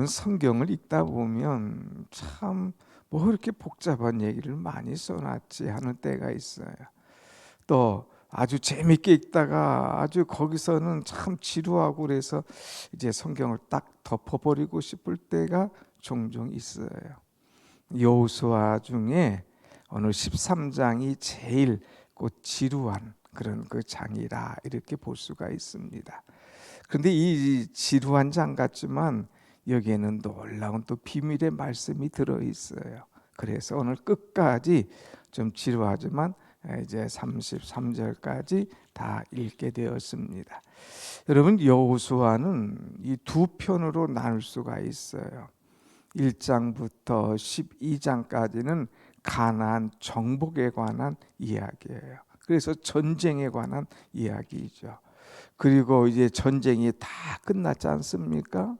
여러분 성경을 읽다 보면 참 뭐 이렇게 복잡한 얘기를 많이 써놨지 하는 때가 있어요. 또 아주 재밌게 읽다가 아주 거기서는 참 지루하고 그래서 이제 성경을 딱 덮어버리고 싶을 때가 종종 있어요. 여호수아 중에 오늘 13장이 제일 지루한 그런 그 장이라 이렇게 볼 수가 있습니다. 그런데 이 지루한 장 같지만 여기에는 놀라운 또 비밀의 말씀이 들어 있어요. 그래서 오늘 끝까지 좀 지루하지만 이제 33절까지 다 읽게 되었습니다. 여러분, 여호수아는 이 두 편으로 나눌 수가 있어요. 1장부터 12장까지는 가나안 정복에 관한 이야기예요. 그래서 전쟁에 관한 이야기죠. 그리고 이제 전쟁이 다 끝났지 않습니까?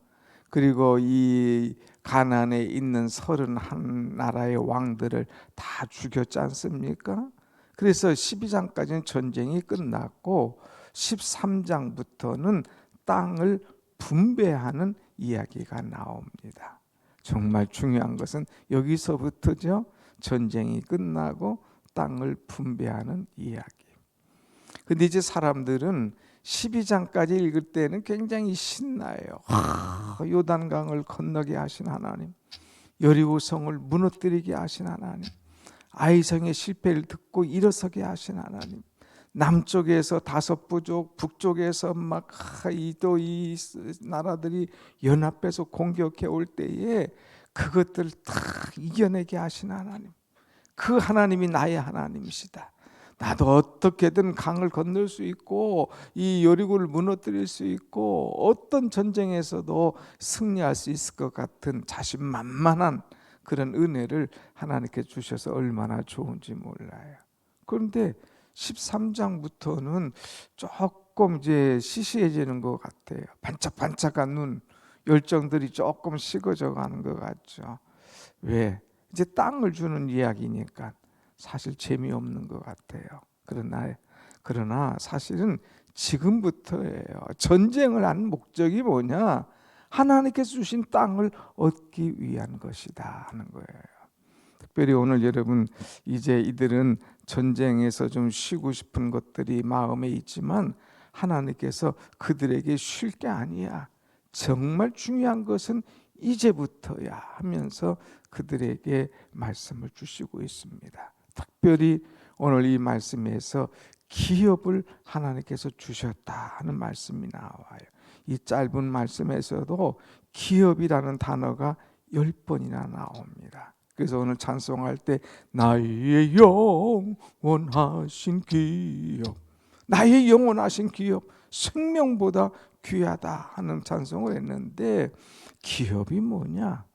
그리고 이 가나안에 있는 31 나라의 왕들을 다 죽였지 않습니까? 그래서 12장까지는 전쟁이 끝났고 13장부터는 땅을 분배하는 이야기가 나옵니다. 정말 중요한 것은 여기서부터죠. 전쟁이 끝나고 땅을 분배하는 이야기. 근데 이제 사람들은 12장까지 읽을 때는 굉장히 신나요. 요단강을 건너게 하신 하나님, 여리고성을 무너뜨리게 하신 하나님, 아이성의 실패를 듣고 일어서게 하신 하나님, 남쪽에서 5부족, 북쪽에서 이 나라들이 연합해서 공격해 올 때에 그것들을 다 이겨내게 하신 하나님, 그 하나님이 나의 하나님이시다. 나도 어떻게든 강을 건널 수 있고 이 여리고를 무너뜨릴 수 있고 어떤 전쟁에서도 승리할 수 있을 것 같은 자신만만한 그런 은혜를 하나님께 주셔서 얼마나 좋은지 몰라요. 그런데 13장부터는 조금 이제 시시해지는 것 같아요. 반짝반짝한 눈, 열정들이 조금 식어져 가는 것 같죠. 왜? 이제 땅을 주는 이야기니까 사실 재미없는 것 같아요. 그러나 사실은 지금부터예요. 전쟁을 하는 목적이 뭐냐? 하나님께서 주신 땅을 얻기 위한 것이다 하는 거예요. 특별히 오늘 여러분, 이제 이들은 전쟁에서 좀 쉬고 싶은 것들이 마음에 있지만 하나님께서 그들에게 쉴 게 아니야. 정말 중요한 것은 이제부터야 하면서 그들에게 말씀을 주시고 있습니다. 특별히 오늘 이 말씀에서 기업을 하나님께서 주셨다 하는 말씀이 나와요. 이 짧은 말씀에서도 기업이라는 단어가 10번이나 나옵니다. 그래서 오늘 찬송할 때 나의 영원하신 기업, 나의 영원하신 기업, 생명보다 귀하다 하는 찬송을 했는데, 기업이 뭐냐?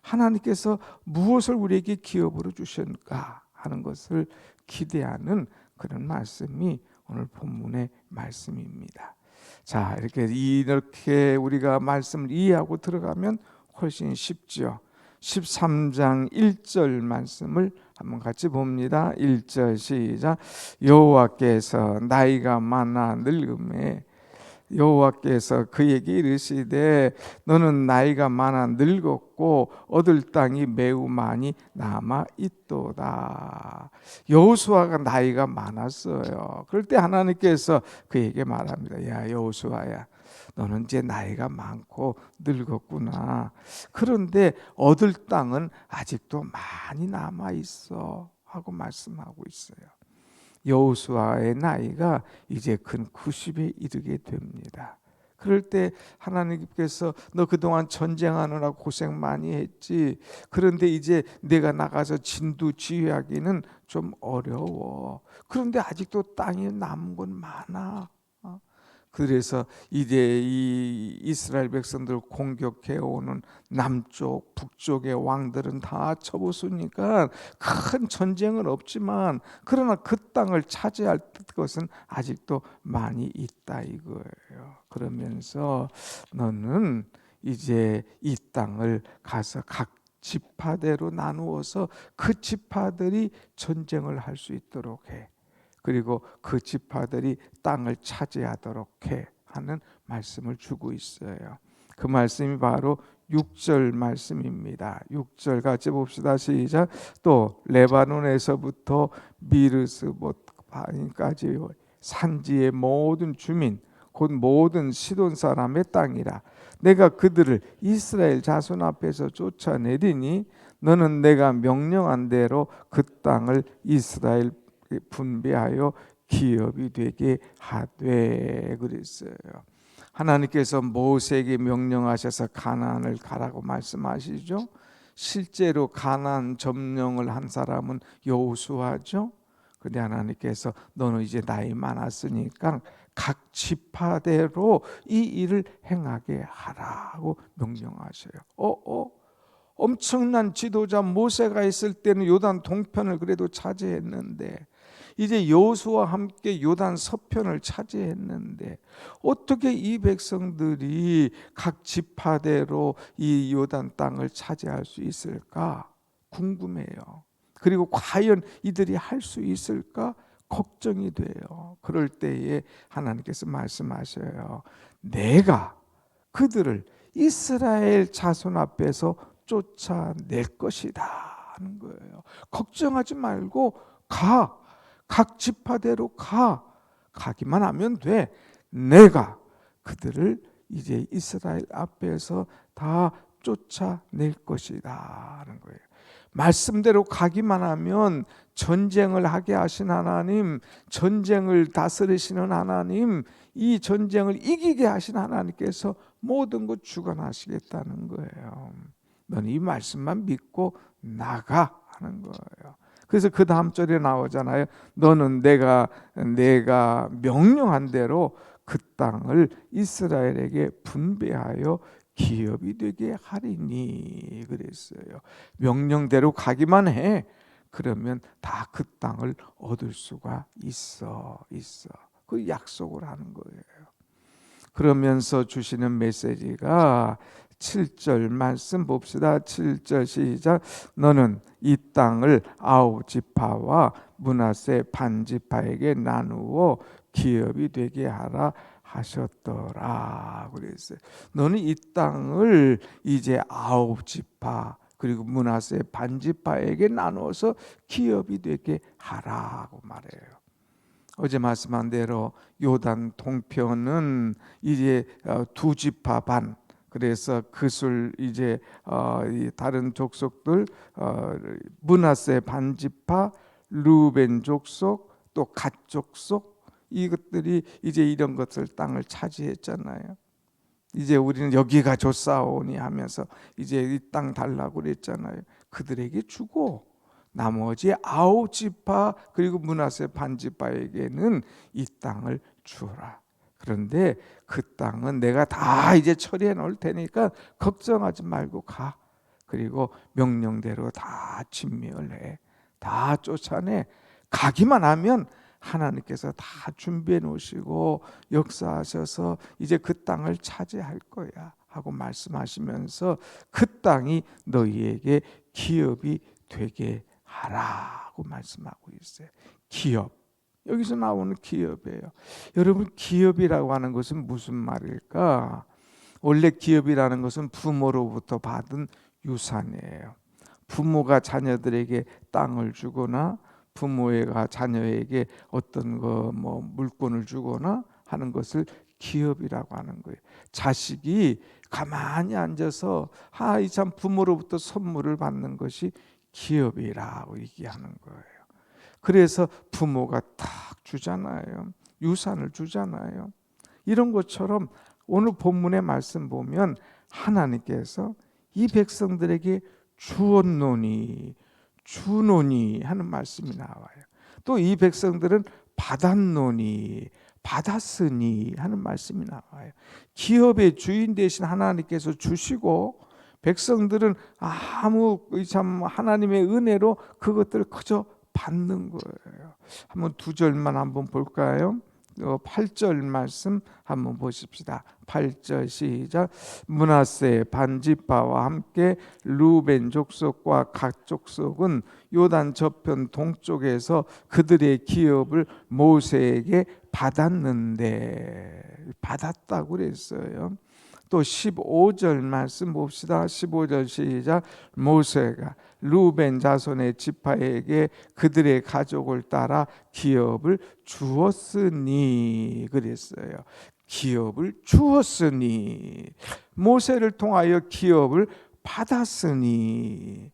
하나님께서 무엇을 우리에게 기업으로 주셨는가 하는 것을 기대하는 그런 말씀이 오늘 본문의 말씀입니다. 자, 이렇게 우리가 말씀을 이해하고 들어가면 훨씬 쉽죠. 13장 1절 말씀을 한번 같이 봅니다. 1절 시작. 여호와께서 나이가 많아 늙음에 여호와께서 그에게 이르시되 너는 나이가 많아 늙었고 얻을 땅이 매우 많이 남아 있도다. 여호수아가 나이가 많았어요. 그럴 때 하나님께서 그에게 말합니다. 야 여호수아야, 너는 이제 나이가 많고 늙었구나. 그런데 얻을 땅은 아직도 많이 남아 있어 하고 말씀하고 있어요. 여호수아의 나이가 이제 근 90에 이르게 됩니다. 그럴 때 하나님께서 너 그동안 전쟁하느라 고생 많이 했지. 그런데 이제 내가 나가서 진두지휘하기는 좀 어려워. 그런데 아직도 땅에 남은 건 많아. 그래서 이제 이 이스라엘 백성들 공격해 오는 남쪽, 북쪽의 왕들은 다 쳐부수니까 큰 전쟁은 없지만 그러나 그 땅을 차지할 것은 아직도 많이 있다 이거예요. 그러면서 너는 이제 이 땅을 가서 각 지파대로 나누어서 그 지파들이 전쟁을 할 수 있도록 해. 그리고 그 지파들이 땅을 차지하도록 해 하는 말씀을 주고 있어요. 그 말씀이 바로 6절 말씀입니다. 6절 같이 봅시다. 시작. 또 레바논에서부터 미르스봇바인까지 산지의 모든 주민 곧 모든 시돈 사람의 땅이라. 내가 그들을 이스라엘 자손 앞에서 쫓아내리니 너는 내가 명령한 대로 그 땅을 이스라엘 분배하여 기업이 되게 하되 그랬어요. 하나님께서 모세에게 명령하셔서 가나안을 가라고 말씀하시죠. 실제로 가나안 점령을 한 사람은 여호수아죠. 근데 하나님께서 너는 이제 나이 많았으니까 각 지파대로 이 일을 행하게 하라고 명령하셔요. 엄청난 지도자 모세가 있을 때는 요단 동편을 그래도 차지했는데 이제 여호수아와 함께 요단 서편을 차지했는데 어떻게 이 백성들이 각 지파대로 이 요단 땅을 차지할 수 있을까 궁금해요. 그리고 과연 이들이 할 수 있을까 걱정이 돼요. 그럴 때에 하나님께서 말씀하셔요. 내가 그들을 이스라엘 자손 앞에서 쫓아낼 것이다 하는 거예요. 걱정하지 말고 가. 각 지파대로 가기만 하면 돼. 내가 그들을 이제 이스라엘 앞에서 다 쫓아낼 것이다 하는 거예요. 말씀대로 가기만 하면 전쟁을 하게 하신 하나님, 전쟁을 다스리시는 하나님, 이 전쟁을 이기게 하신 하나님께서 모든 것 주관하시겠다는 거예요. 넌 이 말씀만 믿고 나가 하는 거예요. 그래서 그 다음 절에 나오잖아요. 너는 내가 명령한 대로 그 땅을 이스라엘에게 분배하여 기업이 되게 하리니 그랬어요. 명령대로 가기만 해. 그러면 다 그 땅을 얻을 수가 있어. 그 약속을 하는 거예요. 그러면서 주시는 메시지가 7절 말씀 봅시다. 7절 시작. 너는 이 땅을 9지파와 므낫세 반지파에게 나누어 기업이 되게 하라 하셨더라 그랬어요. 너는 이 땅을 이제 9지파 그리고 므낫세 반지파에게 나누어서 기업이 되게 하라고 말해요. 어제 말씀한 대로 요단 동편은 이제 2지파 반, 그래서 그술 이제 다른 족속들 므낫세 반지파, 르벤 족속, 또 갓 족속 이것들이 이제 이런 것을 땅을 차지했잖아요. 이제 우리는 여기가 좋사오니 하면서 이제 이 땅 달라고 그랬잖아요. 그들에게 주고 나머지 9지파 그리고 므낫세 반지파에게는 이 땅을 주라. 그런데 그 땅은 내가 다 이제 처리해 놓을 테니까 걱정하지 말고 가. 그리고 명령대로 다 진멸을 해. 다 쫓아내. 가기만 하면 하나님께서 다 준비해 놓으시고 역사하셔서 이제 그 땅을 차지할 거야 하고 말씀하시면서 그 땅이 너희에게 기업이 되게 하라고 말씀하고 있어요. 기업. 여기서 나오는 기업이에요. 여러분, 기업이라고 하는 것은 무슨 말일까? 원래 기업이라는 것은 부모로부터 받은 유산이에요. 부모가 자녀들에게 땅을 주거나 부모가 자녀에게 어떤 물건을 주거나 하는 것을 기업이라고 하는 거예요. 자식이 가만히 앉아서 이 참 부모로부터 선물을 받는 것이 기업이라고 얘기하는 거예요. 그래서 부모가 탁 주잖아요. 유산을 주잖아요. 이런 것처럼 오늘 본문의 말씀 보면 하나님께서 이 백성들에게 주었노니 하는 말씀이 나와요. 또 이 백성들은 받았노니 받았으니 하는 말씀이 나와요. 기업의 주인 되신 하나님께서 주시고 백성들은 참 하나님의 은혜로 그것들을 그저 받는 거예요. 한번 2절만 한번 볼까요? 8절 말씀 한번 보십시다. 8절 시작. 므낫세 반지파와 함께 르벤 족속과 갓 족속은 요단 저편 동쪽에서 그들의 기업을 모세에게 받았는데 받았다고 그랬어요. 또 15절 말씀 봅시다. 15절 시작. 모세가 루벤 자손의 지파에게 그들의 가족을 따라 기업을 주었으니 그랬어요. 기업을 주었으니, 모세를 통하여 기업을 받았으니,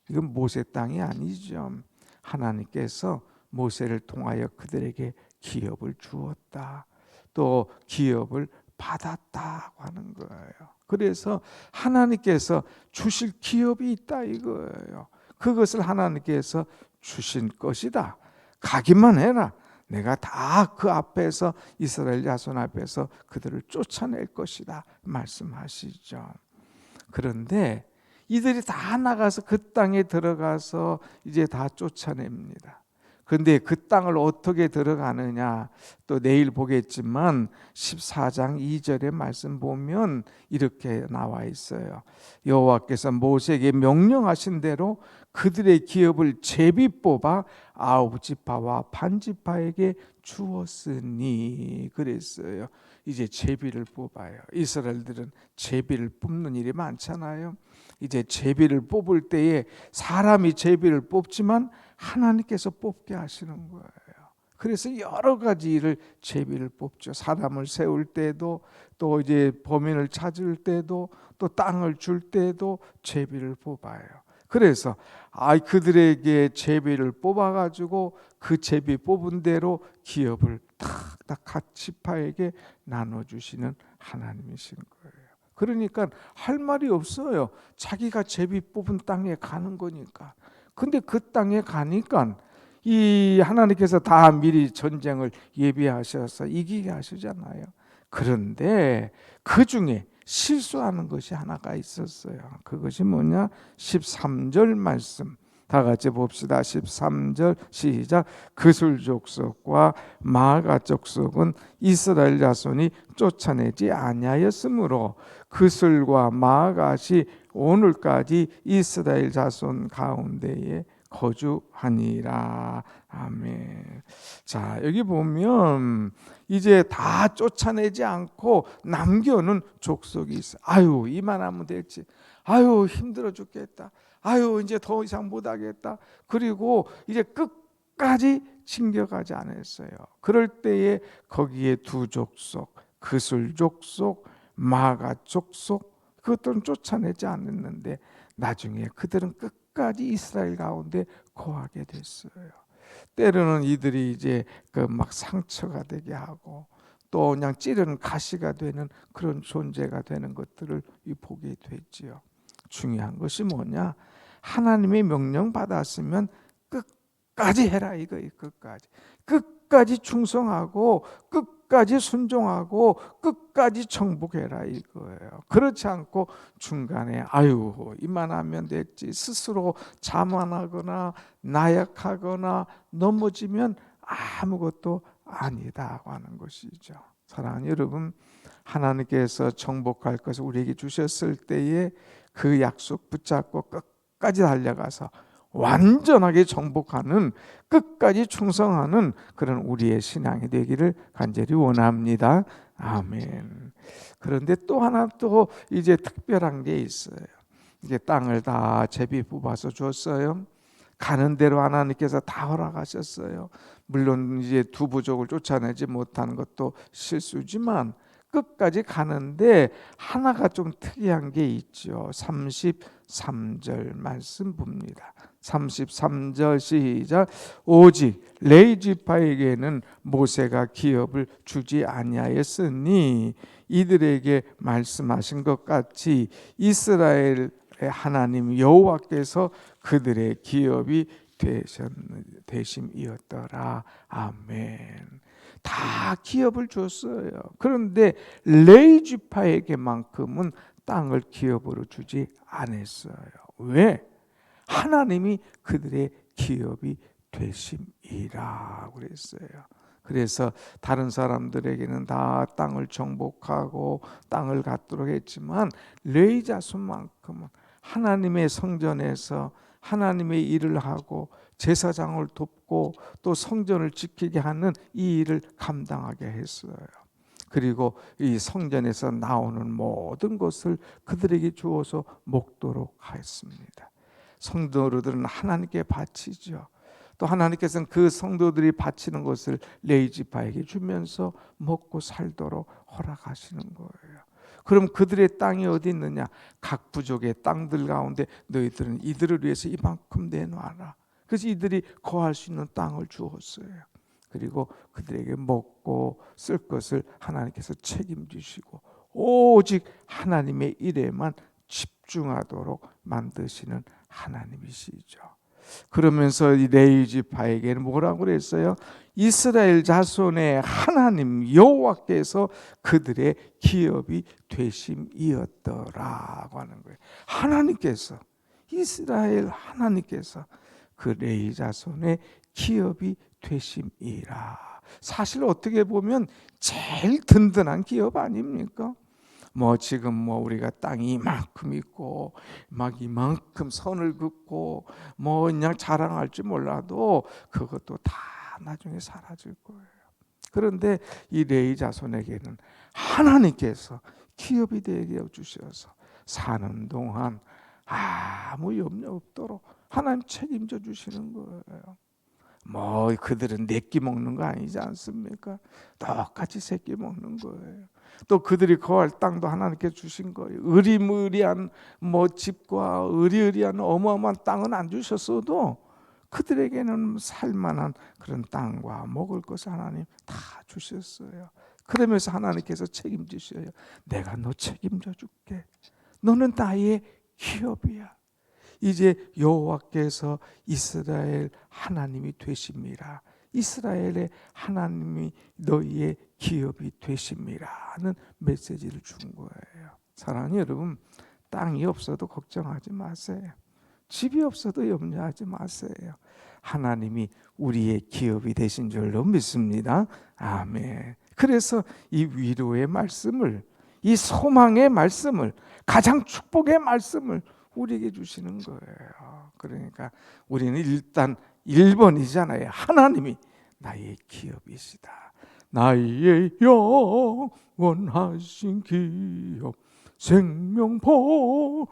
이건 모세 땅이 아니죠. 하나님께서 모세를 통하여 그들에게 기업을 주었다, 또 기업을 받았다고 하는 거예요. 그래서 하나님께서 주실 기업이 있다 이거예요. 그것을 하나님께서 주신 것이다. 가기만 해라. 내가 다 그 앞에서, 이스라엘 자손 앞에서 그들을 쫓아낼 것이다 말씀하시죠. 그런데 이들이 다 나가서 그 땅에 들어가서 이제 다 쫓아냅니다. 그런데 그 땅을 어떻게 들어가느냐, 또 내일 보겠지만 14장 2절의 말씀 보면 이렇게 나와 있어요. 여호와께서 모세에게 명령하신 대로 그들의 기업을 제비 뽑아 9지파와 반지파에게 주었으니 그랬어요. 이제 제비를 뽑아요. 이스라엘들은 제비를 뽑는 일이 많잖아요. 이제 제비를 뽑을 때에 사람이 제비를 뽑지만 하나님께서 뽑게 하시는 거예요. 그래서 여러 가지 일을 제비를 뽑죠. 사람을 세울 때도, 또 이제 범인을 찾을 때도, 또 땅을 줄 때도 제비를 뽑아요. 그래서 그들에게 제비를 뽑아가지고 그 제비 뽑은 대로 기업을 탁탁 각 지파에게 나눠주시는 하나님이신 거예요. 그러니까 할 말이 없어요. 자기가 제비 뽑은 땅에 가는 거니까. 근데 그 땅에 가니까 이 하나님께서 다 미리 전쟁을 예비하셔서 이기게 하시잖아요. 그런데 그 중에 실수하는 것이 하나가 있었어요. 그것이 뭐냐? 13절 말씀 다 같이 봅시다. 13절 시작. 그술 족속과 마가 족속은 이스라엘 자손이 쫓아내지 아니하였으므로 그술과 마가시 오늘까지 이스라엘 자손 가운데에 거주하니라. 아멘. 자, 여기 보면 이제 다 쫓아내지 않고 남겨놓은 족속이 있어. 아유, 이만하면 될지. 아유, 힘들어 죽겠다. 아유, 이제 더 이상 못하겠다. 그리고 이제 끝까지 챙겨가지 않았어요. 그럴 때에 거기에 두 족속, 그술 족속, 마가 족속, 그것들은 쫓아내지 않았는데 나중에 그들은 끝까지 이스라엘 가운데 거하게 됐어요. 때로는 이들이 이제 그 막 상처가 되게 하고 또 그냥 찌르는 가시가 되는 그런 존재가 되는 것들을 보게 됐지요. 중요한 것이 뭐냐? 하나님의 명령 받았으면 끝까지 해라 이거예요. 끝까지 충성하고 끝까지 순종하고 끝까지 정복해라 이거예요. 그렇지 않고 중간에 아유 이만하면 됐지 스스로 자만하거나 나약하거나 넘어지면 아무것도 아니다고 하는 것이죠. 사랑하는 여러분, 하나님께서 정복할 것을 우리에게 주셨을 때에 그 약속 붙잡고 끝까지 달려가서 완전하게 정복하는, 끝까지 충성하는 그런 우리의 신앙이 되기를 간절히 원합니다. 아멘. 그런데 또 하나 또 이제 특별한 게 있어요. 이제 땅을 다 제비 뽑아서 줬어요. 가는 대로 하나님께서 다 허락하셨어요. 물론 이제 두 부족을 쫓아내지 못한 것도 실수지만 끝까지 가는데 하나가 좀 특이한 게 있죠. 33절 말씀 봅니다. 33절 시작. 오직 레위 지파에게는 모세가 기업을 주지 아니하였으니 이들에게 말씀하신 것 같이 이스라엘의 하나님 여호와께서 그들의 기업이 되심이었더라. 아멘. 다 기업을 줬어요. 그런데 레위 지파에게만큼은 땅을 기업으로 주지 않았어요. 왜? 하나님이 그들의 기업이 되심이라 그랬어요. 그래서 다른 사람들에게는 다 땅을 정복하고 땅을 갖도록 했지만 레위 자손만큼은 하나님의 성전에서 하나님의 일을 하고 제사장을 돕고 또 성전을 지키게 하는 이 일을 감당하게 했어요. 그리고 이 성전에서 나오는 모든 것을 그들에게 주어서 먹도록 하였습니다. 성도들은 하나님께 바치죠. 또 하나님께서는 그 성도들이 바치는 것을 레위지파에게 주면서 먹고 살도록 허락하시는 거예요. 그럼 그들의 땅이 어디 있느냐? 각 부족의 땅들 가운데 너희들은 이들을 위해서 이만큼 내놔라. 그래서 이들이 거할 수 있는 땅을 주었어요. 그리고 그들에게 먹고 쓸 것을 하나님께서 책임지시고 오직 하나님의 일에만 집중하도록 만드시는 하나님이시죠. 그러면서 이 레위 지파에게는 뭐라고 그랬어요? 이스라엘 자손의 하나님 여호와께서 그들의 기업이 되심이었더라고 하는 거예요. 하나님께서, 이스라엘 하나님께서 그 레위 자손의 기업이 되심이라. 사실 어떻게 보면 제일 든든한 기업 아닙니까? 지금 우리가 땅이 이만큼 있고 막 이만큼 선을 긋고 그냥 자랑할지 몰라도 그것도 다 나중에 사라질 거예요. 그런데 이 레위 자손에게는 하나님께서 기업이 되게 주셔서 사는 동안 아무 염려 없도록 하나님 책임져 주시는 거예요. 그들은 내끼 먹는 거 아니지 않습니까? 똑같이 새끼 먹는 거예요. 또 그들이 거할 땅도 하나님께 주신 거예요. 의리의리한 집과 의리의리한 어마어마한 땅은 안 주셨어도 그들에게는 살만한 그런 땅과 먹을 것을 하나님 다 주셨어요. 그러면서 하나님께서 책임지셔요. 내가 너 책임져 줄게. 너는 나의 기업이야. 이제 여호와께서 이스라엘 하나님이 되심이라. 이스라엘의 하나님이 너희의 기업이 되심이라는 메시지를 준 거예요. 사랑하는 여러분, 땅이 없어도 걱정하지 마세요. 집이 없어도 염려하지 마세요. 하나님이 우리의 기업이 되신 줄로 믿습니다. 아멘. 그래서 이 위로의 말씀을, 이 소망의 말씀을, 가장 축복의 말씀을 우리에게 주시는 거예요. 그러니까 우리는 일단 1번이잖아요. 하나님이 나의 기업이시다. 나의 영원하신 기업, 생명보다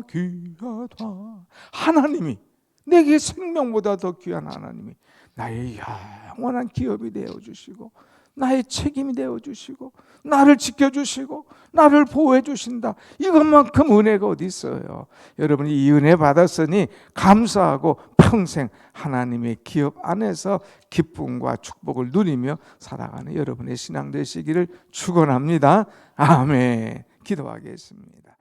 귀하다. 하나님이, 내게 생명보다 더 귀한 하나님이 나의 영원한 기업이 되어주시고 나의 책임이 되어주시고 나를 지켜주시고 나를 보호해주신다. 이것만큼 은혜가 어디 있어요. 여러분이 이 은혜 받았으니 감사하고 평생 하나님의 기업 안에서 기쁨과 축복을 누리며 살아가는 여러분의 신앙 되시기를 축원합니다. 아멘. 기도하겠습니다.